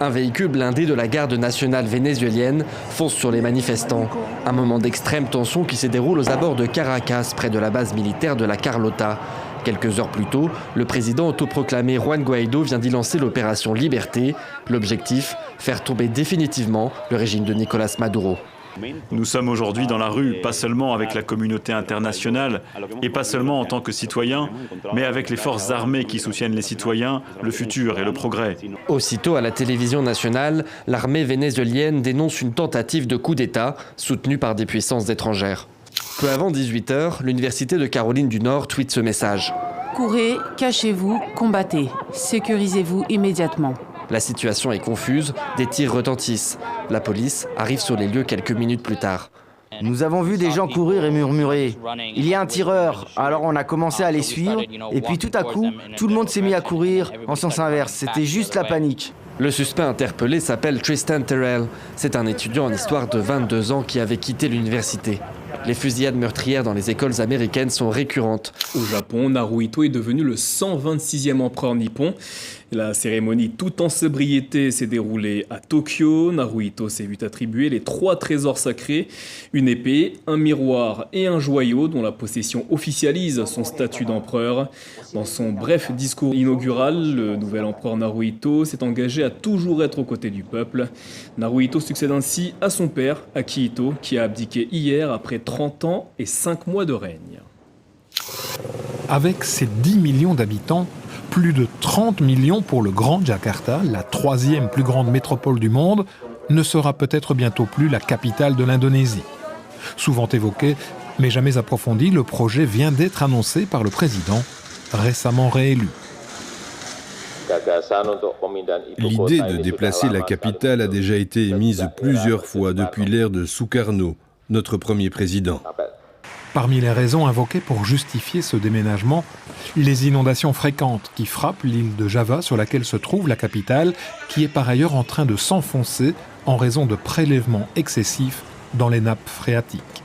Un véhicule blindé de la garde nationale vénézuélienne fonce sur les manifestants. Un moment d'extrême tension qui se déroule aux abords de Caracas, près de la base militaire de la Carlota. Quelques heures plus tôt, le président autoproclamé Juan Guaidó vient d'y lancer l'opération Liberté. L'objectif, faire tomber définitivement le régime de Nicolás Maduro. Nous sommes aujourd'hui dans la rue, pas seulement avec la communauté internationale et pas seulement en tant que citoyens, mais avec les forces armées qui soutiennent les citoyens, le futur et le progrès. Aussitôt, à la télévision nationale, l'armée vénézuélienne dénonce une tentative de coup d'État soutenue par des puissances étrangères. Peu avant 18h, l'Université de Caroline du Nord tweete ce message. Courez, cachez-vous, combattez, sécurisez-vous immédiatement. La situation est confuse, des tirs retentissent. La police arrive sur les lieux quelques minutes plus tard. Nous avons vu des gens courir et murmurer. Il y a un tireur, alors on a commencé à les suivre, et puis tout à coup, tout le monde s'est mis à courir en sens inverse. C'était juste la panique. Le suspect interpellé s'appelle Tristan Terrell. C'est un étudiant en histoire de 22 ans qui avait quitté l'université. Les fusillades meurtrières dans les écoles américaines sont récurrentes. Au Japon, Naruhito est devenu le 126e empereur nippon. La cérémonie tout en sobriété s'est déroulée à Tokyo. Naruhito s'est vu attribuer les 3 trésors sacrés, une épée, un miroir et un joyau dont la possession officialise son statut d'empereur. Dans son bref discours inaugural, le nouvel empereur Naruhito s'est engagé à toujours être aux côtés du peuple. Naruhito succède ainsi à son père, Akihito, qui a abdiqué hier après 30 ans et 5 mois de règne. Avec ses 10 millions d'habitants, plus de 30 millions pour le Grand Jakarta, la 3e plus grande métropole du monde, ne sera peut-être bientôt plus la capitale de l'Indonésie. Souvent évoqué, mais jamais approfondi, le projet vient d'être annoncé par le président, récemment réélu. L'idée de déplacer la capitale a déjà été émise plusieurs fois depuis l'ère de Sukarno, notre premier président. Parmi les raisons invoquées pour justifier ce déménagement, les inondations fréquentes qui frappent l'île de Java sur laquelle se trouve la capitale, qui est par ailleurs en train de s'enfoncer en raison de prélèvements excessifs dans les nappes phréatiques.